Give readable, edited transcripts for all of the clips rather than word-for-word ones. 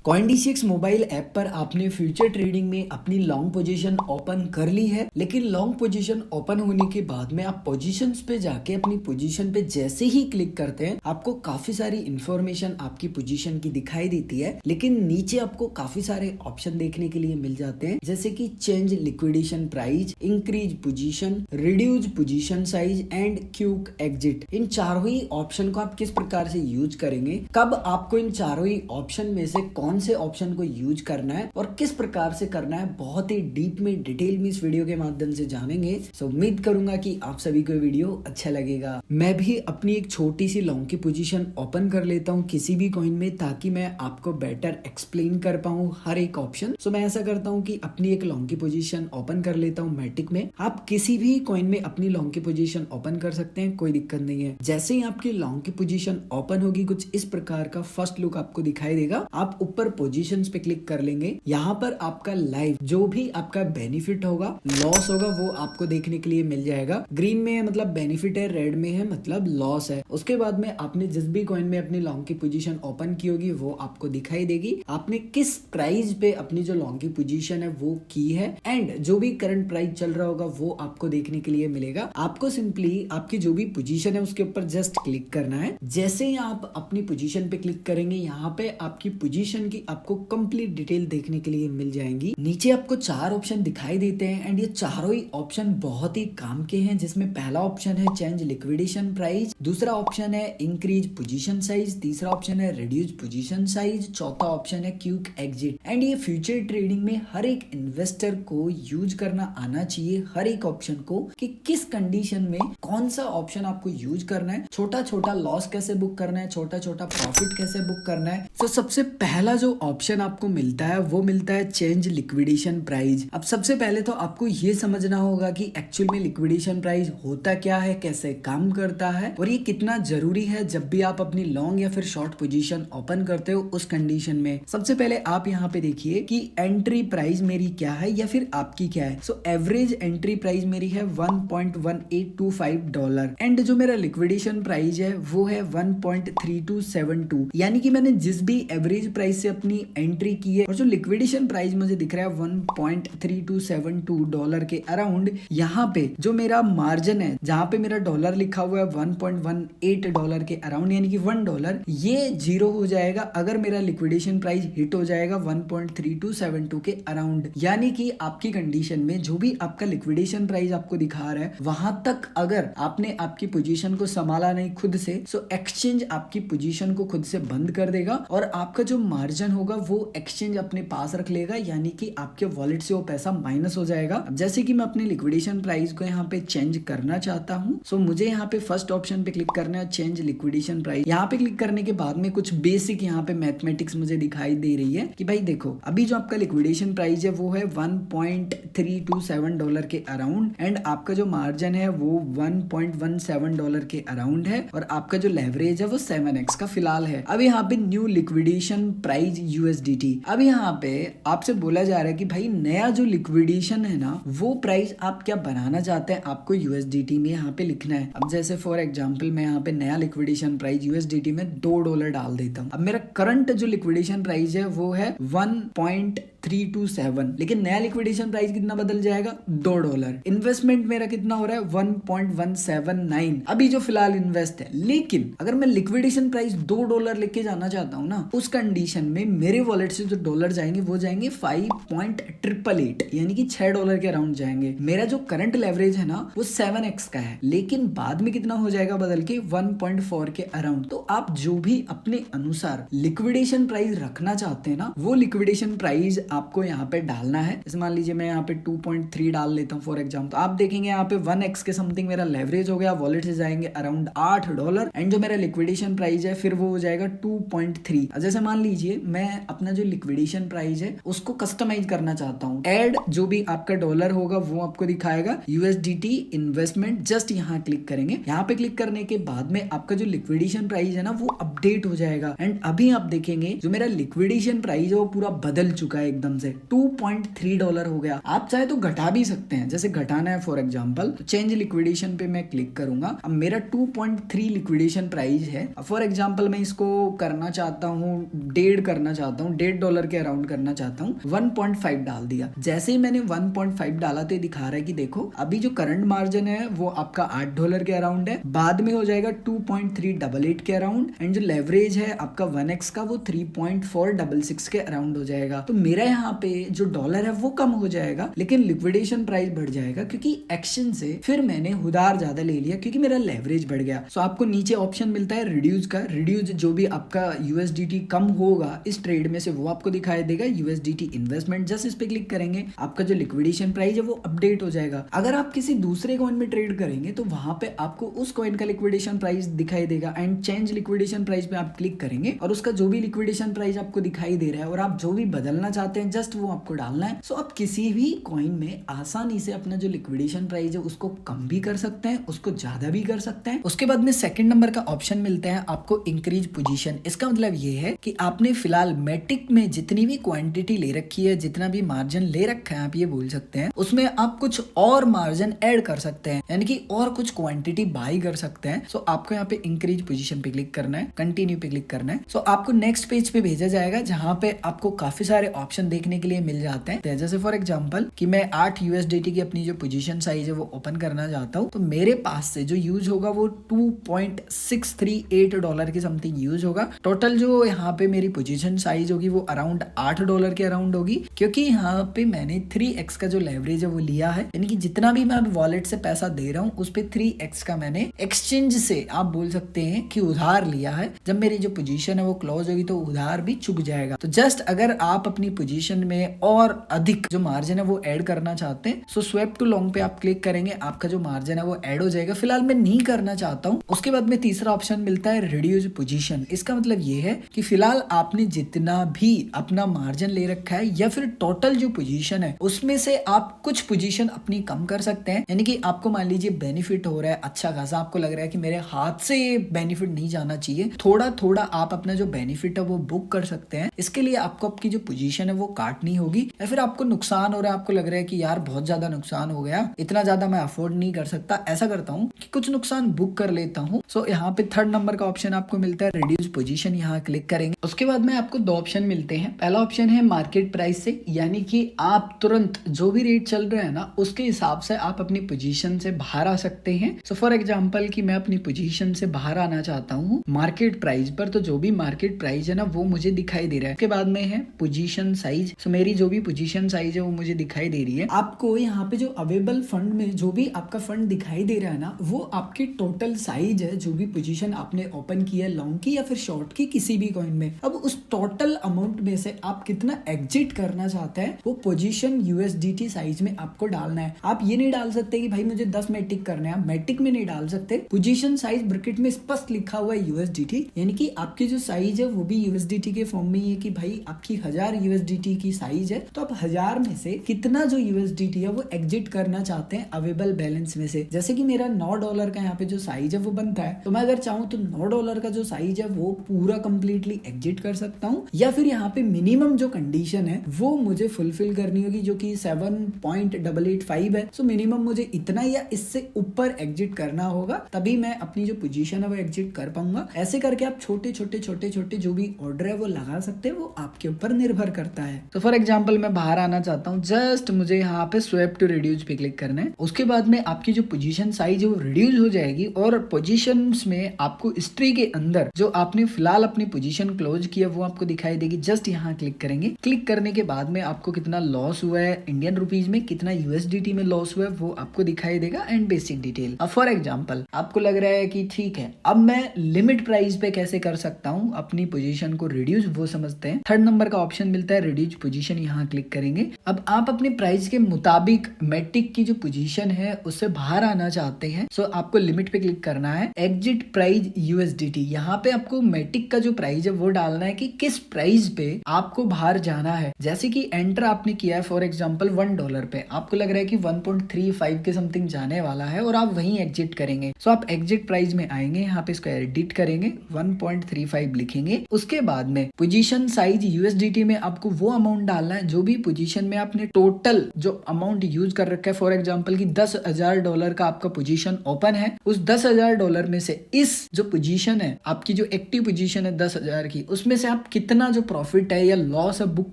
CoinDCX mobile app पर आपने future trading में अपनी लॉन्ग पोजीशन ओपन कर ली है, लेकिन लॉन्ग पोजीशन ओपन होने के बाद में आप पोजीशंस पे जाके अपनी पोजीशन पे जैसे ही क्लिक करते हैं आपको काफी सारी इंफॉर्मेशन आपकी पोजीशन की दिखाई देती है, लेकिन नीचे आपको काफी सारे ऑप्शन देखने के लिए मिल जाते हैं, जैसे कि change liquidation price, increase position, reduce position size and quick exit. इन चारों ही ऑप्शन को आप किस प्रकार से यूज करेंगे, कब आपको इन चारों ही ऑप्शन में से कौन से ऑप्शन को यूज करना है और किस प्रकार से करना है, बहुत ही डीप में डिटेल में इस वीडियो के माध्यम से जानेंगे। सो उम्मीद करूंगा कि आप सभी को वीडियो अच्छा लगेगा। मैं भी अपनी एक छोटी सी लॉन्ग की पोजीशन ओपन कर लेता हूं किसी भी कॉइन में, ताकि मैं आपको बेटर एक्सप्लेन कर पाऊं हर एक ऑप्शन। सो मैं ऐसा करता हूं कि अपनी एक लॉन्ग की पोजीशन ओपन कर लेता हूं मैटिक में। आप किसी भी कॉइन में अपनी लॉन्ग की पोजीशन ओपन कर सकते हैं, कोई दिक्कत नहीं है। जैसे ही आपकी लॉन्ग की पोजीशन ओपन होगी कुछ इस प्रकार का फर्स्ट लुक आपको दिखाई देगा। आप ऊपर पोजीशंस पे क्लिक कर लेंगे। यहाँ पर आपका लाइव जो भी आपका बेनिफिट होगा, लॉस होगा, वो आपको देखने के लिए मिल जाएगा। ग्रीन में है मतलब बेनिफिट है, रेड में है मतलब लॉस है। उसके बाद में आपने जिस भी कॉइन में अपनी लॉन्ग की पोजीशन ओपन की होगी वो आपको दिखाई देगी। आपने किस प्राइस पे अपनी जो लॉन्ग की पोजीशन है वो की है एंड जो भी करंट प्राइस चल रहा होगा वो आपको देखने के लिए मिलेगा। आपको सिंपली आपकी जो भी पोजीशन है उसके ऊपर जस्ट क्लिक करना है। जैसे ही आप अपनी पोजीशन पे क्लिक करेंगे, यहाँ पे आपकी पोजीशन की आपको कंप्लीट डिटेल देखने के लिए मिल जाएंगी। नीचे आपको चार ऑप्शन दिखाई देते हैं एंड ये चारों ही ऑप्शन बहुत ही काम के हैं, जिसमें पहला ऑप्शन है चेंज लिक्विडेशन प्राइस, दूसरा ऑप्शन है इंक्रीज पोजीशन साइज, तीसरा ऑप्शन है रिड्यूस पोजीशन साइज, चौथा ऑप्शन है क्विक एग्जिट। एंड ये फ्यूचर ट्रेडिंग में हर एक इन्वेस्टर को यूज करना आना चाहिए, हर एक ऑप्शन को, कि किस कंडीशन में कौन सा ऑप्शन आपको यूज करना है, छोटा छोटा लॉस कैसे बुक करना है, छोटा छोटा प्रॉफिट कैसे बुक करना है। तो सबसे पहला जो ऑप्शन आपको मिलता है वो मिलता है चेंज लिक्विडेशन प्राइस। अब सबसे पहले तो आपको ये समझना होगा कि एक्चुअल में लिक्विडेशन प्राइस होता क्या है, कैसे काम करता है और ये कितना जरूरी है जब भी आप अपनी लॉन्ग या फिर शॉर्ट पोजीशन ओपन करते हो उस कंडीशन में। सबसे पहले आप यहाँ पे देखिए कि एंट्री प्राइस मेरी क्या है या फिर आपकी क्या है। सो एवरेज एंट्री प्राइस मेरी है $1.1825 एंड जो मेरा लिक्विडेशन प्राइस है वो है 1.3272, यानी कि मैंने जिस भी एवरेज प्राइस से अपनी एंट्री की है और जो लिक्विडेशन प्राइस मुझे दिख रहा है $1.3272 के अराउंड, यहाँ पे जो मेरा मार्जिन है जहाँ पे मेरा डॉलर लिखा हुआ है $1.18 के अराउंड, यानी कि $1, ये जीरो हो जाएगा अगर मेरा लिक्विडेशन प्राइस हिट हो जाएगा 1.3272 के अराउंड। यानी कि आपकी कंडीशन में जो भी आपका लिक्विडेशन प्राइस आपको दिखा रहा है वहां तक अगर आपने आपकी पोजीशन को संभाला नहीं खुद से, सो एक्सचेंज आपकी पोजीशन को खुद से बंद कर देगा और आपका जो मार्जिन होगा वो एक्सचेंज अपने पास रख लेगा, यानी कि आपके वॉलेट से वो पैसा माइनस हो जाएगा। अब जैसे कि मैं अपने लिक्विडेशन प्राइस को यहाँ पे चेंज करना चाहता हूँ, सो मुझे यहाँ पे फर्स्ट ऑप्शन पे क्लिक करना है चेंज लिक्विडेशन प्राइस। यहाँ पे क्लिक करने के बाद में कुछ बेसिक यहाँ पे मैथमेटिक्स मुझे दिखाई दे रही है कि भाई देखो, अभी जो आपका लिक्विडेशन प्राइस है वो है $1.327 के अराउंड एंड आपका जो मार्जिन है वो $1.17 के अराउंड है और आपका जो लेवरेज है वो 7x का फिलहाल है। अब यहाँ पे न्यू लिक्विडेशन प्राइस USDT। अब यहाँ पे आपसे बोला जा रहा है कि भाई नया जो लिक्विडेशन है ना वो प्राइस आप क्या बनाना चाहते हैं, आपको USDT में यहाँ पे लिखना है। अब जैसे फॉर एग्जांपल मैं यहाँ पे नया लिक्विडेशन प्राइस USDT में $2 डाल देता हूँ। अब मेरा करंट जो लिक्विडेशन प्राइस है वो है 1.327, लेकिन नया लिक्विडेशन प्राइस कितना बदल जाएगा, $2। इन्वेस्टमेंट मेरा कितना हो रहा है 1.179 अभी जो फिलहाल इन्वेस्ट है। लेकिन अगर मैं लिक्विडेशन प्राइस $2 लेके जाना चाहता हूँ ना, उस कंडीशन में मेरे वॉलेट से जो डॉलर जाएंगे वो जाएंगे 5.888, यानी कि $6 के अराउंड जाएंगे। मेरा जो करंट लेवरेज है ना वो 7x का है, लेकिन बाद में कितना हो जाएगा बदल के 1.4 के अराउंड। तो आप जो भी अपने अनुसार लिक्विडेशन प्राइस रखना चाहते हैं ना वो लिक्विडेशन प्राइस आपको यहाँ पे डालना है। जैसे मान लीजिए मैं यहाँ पे 2.3 डाल लेता हूँ फॉर एग्जाम्पल, तो आप देखेंगे यहाँ पे 1x के समथिंग मेरा लेवरेज हो गया, वॉलेट से जाएंगे अराउंड $8 एंड जो मेरा लिक्विडेशन प्राइस है फिर वो हो जाएगा 2.3। जैसे मान लीजिए मैं अपना जो लिक्विडेशन प्राइस है उसको कस्टमाइज करना चाहता हूँ। ऐड जो भी आपका डॉलर होगा वो आपको दिखाएगा, यूएसडीटी इन्वेस्टमेंट, जस्ट यहाँ क्लिक करेंगे। यहाँ पे क्लिक करने के बाद में आपका जो लिक्विडेशन प्राइस है ना वो अपडेट हो जाएगा। एंड अभी आप देखेंगे जो मेरा लिक्विडेशन प्राइस है वो पूरा बदल चुका है एकदम से, $2.3 हो गया। आप चाहे तो घटा भी सकते हैं, जैसे घटाना है फॉर एग्जांपल तो चेंज लिक्विडेशन पे मैं क्लिक करूंगा। अब मेरा 2.3 लिक्विडेशन प्राइस है। फॉर एग्जांपल मैं इसको करना चाहता हूँ $1.5 के अराउंड करना चाहता हूँ, 1.5 डाल दिया। जैसे ही मैंने 1.5 डाला तो दिखा रहा है कि देखो अभी जो करंट मार्जिन है वो आपका $8 के अराउंड है, बाद में हो जाएगा 2.388 के अराउंड, एंड जो लेवरेज है आपका 1x का वो 3.466 के अराउंड हो जाएगा। तो मेरा यहाँ पे जो डॉलर है वो कम हो जाएगा लेकिन लिक्विडेशन प्राइस बढ़ जाएगा, क्योंकि एक्शन से फिर मैंने उधार ज्यादा ले लिया क्योंकि मेरा लेवरेज बढ़ गया। सो आपको नीचे ऑप्शन मिलता है रिड्यूस का, रिड्यूस जो भी आपका यूएसडीटी कम होगा इस ट्रेड में से वो आपको दिखाई देगा, यूएसडीटी इन्वेस्टमेंट। जस्ट इस पे क्लिक करेंगे, आपका जो लिक्विडेशन प्राइस है वो अपडेट हो जाएगा। अगर आप किसी दूसरे कॉइन में ट्रेड करेंगे तो वहां पे आपको उस कॉइन का लिक्विडेशन प्राइस दिखाई देगा, एंड चेंज लिक्विडेशन प्राइस पे आप क्लिक करेंगे और उसका जो भी लिक्विडेशन प्राइस आपको दिखाई दे रहा है और आप जो भी बदलना चाहते हैं जस्ट वो आपको डालना है। सो आप किसी भी कॉइन में आसानी से अपना जो लिक्विडेशन प्राइस है उसको कम भी कर सकते हैं, उसको ज्यादा भी कर सकते हैं। उसके बाद में सेकंड नंबर का ऑप्शन मिलता है आपको इंक्रीज पोजीशन। इसका मतलब ये है कि आपने फिलहाल मैटिक में जितनी भी क्वांटिटी ले रखी है, जितना भी मार्जिन ले रखा है, आप ये बोल सकते हैं उसमें आप कुछ और मार्जिन ऐड कर सकते हैं, यानी कि और कुछ क्वांटिटी बाई कर सकते हैं। सो आपको यहाँ पे इंक्रीज पोजीशन पे क्लिक करना है, कंटिन्यू पे क्लिक करना है। सो आपको नेक्स्ट पेज पे भेजा जाएगा जहां पे आपको काफी सारे ऑप्शन देखने के लिए मिल जाते हैं। जैसे फॉर एग्जांपल कि मैं 8 यूएसडीटी की अपनी जो पोजीशन साइज है वो ओपन करना चाहता हूँ, तो मेरे पास से जो यूज होगा वो $2.638 की समथिंग यूज होगा। टोटल जो यहाँ पे मेरी पोजीशन साइज होगी वो अराउंड $8 के अराउंड होगी, क्योंकि यहाँ पे मैंने 3x का जो लेवरेज है वो लिया है, यानी कि जितना भी मैं वॉलेट से पैसा दे रहा हूँ उस पे 3x का मैंने एक्सचेंज से आप बोल सकते हैं कि उधार लिया है। जब मेरी जो पोजीशन है वो क्लोज होगी तो उधार भी चुक जाएगा। तो जस्ट अगर आप अपनी पोजीशन में और अधिक जो मार्जिन है वो ऐड करना चाहते हैं, सो स्वैप टू लॉन्ग पे आप क्लिक करेंगे, आपका जो मार्जिन है वो ऐड हो जाएगा। फिलहाल मैं नहीं करना चाहता हूँ। उसके बाद में तीसरा ऑप्शन मिलता है रिड्यूस पोजीशन। इसका मतलब ये है कि फिलहाल आपने जितना भी अपना मार्जिन ले रखा है या फिर टोटल जो पोजीशन है उसमें से आप कुछ पोजीशन अपनी कम कर सकते हैं, यानी कि आपको मान लीजिए बेनिफिट हो रहा है अच्छा खासा, आपको लग रहा है कि मेरे हाथ से ये बेनिफिट नहीं जाना चाहिए, थोड़ा थोड़ा आप अपना जो बेनिफिट है वो बुक कर सकते हैं। इसके लिए आपको आपकी जो पोजीशन है वो काटनी होगी, या फिर आपको नुकसान हो रहा है, आपको लग रहा है कि यार बहुत ज्यादा नुकसान हो गया, इतना ज्यादा मैं अफोर्ड नहीं कर सकता, ऐसा करता हूँ कि कुछ नुकसान बुक कर लेता हूँ। सो यहाँ पे थर्ड नंबर का ऑप्शन आपको मिलता है रिड्यूस पोजीशन, यहाँ क्लिक करेंगे। उसके बाद में आपको दो ऑप्शन मिलते हैं। पहला ऑप्शन है मार्केट प्राइस से, यानी कि आप तुरंत जो भी रेट चल रहा है ना उसके हिसाब से आप अपनी पोजीशन से बाहर आ सकते हैं। सो फॉर एग्जांपल कि मैं अपनी पोजीशन से बाहर आना चाहता हूँ मार्केट प्राइस पर, तो जो भी मार्केट प्राइस है ना वो मुझे दिखाई दे रहा है। उसके बाद में है पोजीशन साइज। सो मेरी जो भी पोजीशन साइज है वो मुझे दिखाई दे रही है। आपको यहाँ पे जो अवेलेबल फंड में जो भी आपका फंड दिखाई दे रहा है ना वो आपकी टोटल साइज है, जो भी पोजीशन आपने ओपन की है लॉन्ग की या फिर शॉर्ट की किसी भी कॉइन में। अब उस टोटल अमाउंट में से आप कितना एग्जिट करना चाहते हैं वो पोजीशन यूएसडीटी साइज में आपको डालना है। आप ये नहीं डाल सकते कि भाई मुझे 10 मैटिक करना है, आप मैटिक में नहीं डाल सकते। पोजीशन साइज ब्रैकेट में स्पष्ट लिखा हुआ है यूएसडीटी, यानी कि आपकी जो साइज है वो भी यूएसडीटी के फॉर्म में ही है कि भाई आपकी 1000 यूएसडीटी की साइज है, तो आप 1000 में से कितना जो यूएसडीटी है वो एग्जिट करना चाहते हैं अवेलेबल बैलेंस में से। जैसे कि मेरा $9 का यहाँ पे जो साइज है वो बनता है, तो मैं अगर चाहूँ तो $9 का जो साइज है वो पूरा कंप्लीटली एग्जिट कर सकता हूँ, या फिर यहाँ पे मिनिमम जो कंडीशन है वो मुझे फुलफिल करनी होगी जो कि 7.885 है। सो मिनिमम मुझे इतना या इससे ऊपर एग्जिट करना होगा, तभी मैं अपनी जो पोजीशन है वो एग्जिट कर पाऊंगा। ऐसे करके आप छोटे छोटे जो भी ऑर्डर है वो लगा सकते हैं, वो आपके ऊपर निर्भर करता है। तो फॉर एग्जांपल मैं बाहर आना चाहता हूँ, जस्ट मुझे यहाँ पे स्वैप टू रिड्यूस पे क्लिक करना है। उसके बाद में आपकी जो पोजीशन साइज है वो रिड्यूस हो जाएगी और पोजीशंस में आपको हिस्ट्री के अंदर जो आपने फिलहाल अपनी पोजीशन क्लोज किया वो आपको दिखाई देगी। जस्ट यहाँ क्लिक करेंगे। क्लिक करने के बाद में आपको कितना लॉस हुआ है इंडियन रुपीज में, कितना यूएसडीटी में लॉस हुआ है वो आपको दिखाई देगा, एंड बेसिक डिटेल। अब फॉर एग्जांपल आपको लग रहा है कि ठीक है अब मैं लिमिट प्राइस पे कैसे कर सकता हूँ अपनी पोजीशन को रिड्यूस, वो समझते हैं। थर्ड नंबर का ऑप्शन मिलता है रिड्यूस पोजीशन, यहाँ क्लिक करेंगे। अब आप अपने प्राइस के मुताबिक मैटिक की जो पोजीशन है उससे बाहर आना चाहते हैं, सो आपको लिमिट पे क्लिक करना है। एग्जिट प्राइस यूएसडीटी, यहाँ पे आपको मैटिक का जो प्राइस है वो डालना है कि किस प्राइस पे आपको बाहर जाना है। जैसे कि एंटर आपने किया है फॉर एग्जांपल $1 पे, आपको लग रहा है कि 1.35 के समथिंग जाने वाला है और आप वहीं एग्जिट करेंगे। सो आप एग्जिट प्राइस में आएंगे, यहाँ पे इसको एडिट करेंगे, 1.35 लिखेंगे। उसके बाद में पोजीशन साइज USDT में आपको वो अमाउंट डालना है जो भी पोजीशन में आपने टोटल जो अमाउंट यूज कर रखा है। फॉर एग्जांपल की $10,000 का आपका पोजीशन ओपन है, उस $10,000 में से इस जो पोजीशन है आपकी जो एक्टिव पोजीशन है 10,000 की, उसमें से आप कितना जो प्रॉफिट है या लॉस है बुक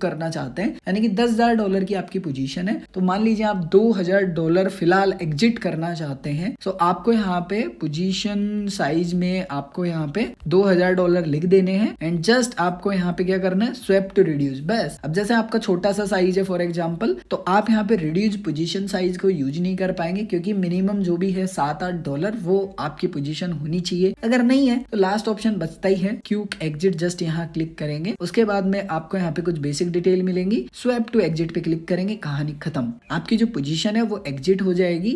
करना चाहते हैं। यानी कि $10,000 की आपकी पोजीशन है, तो मान लीजिए आप $2,000 फिलहाल एग्जिट करना चाहते हैं। तो आपको यहाँ पे पोजीशन साइज में आपको यहाँ पे $2,000 लिख देने हैं एंड जस्ट आपको यहाँ पे क्या करना है, स्वैप टू रिड्यूस। बस अब जैसे आपका छोटा सा साइज है फॉर एग्जांपल, तो आप यहाँ पे रिड्यूस पोजीशन साइज को यूज नहीं कर पाएंगे क्योंकि मिनिमम जो भी है $7-8 वो आपकी पोजीशन होनी चाहिए। अगर नहीं है तो लास्ट ऑप्शन बचता ही है क्विक एग्जिट, जस्ट यहाँ क्लिक करेंगे। उसके बाद में आपको यहाँ पे कुछ बेसिक डिटेल मिलेंगी, स्वैप टू एग्जिट पे क्लिक करेंगे, कहानी खत्म। आपकी जो पोजीशन है वो एग्जिट हो जाएगी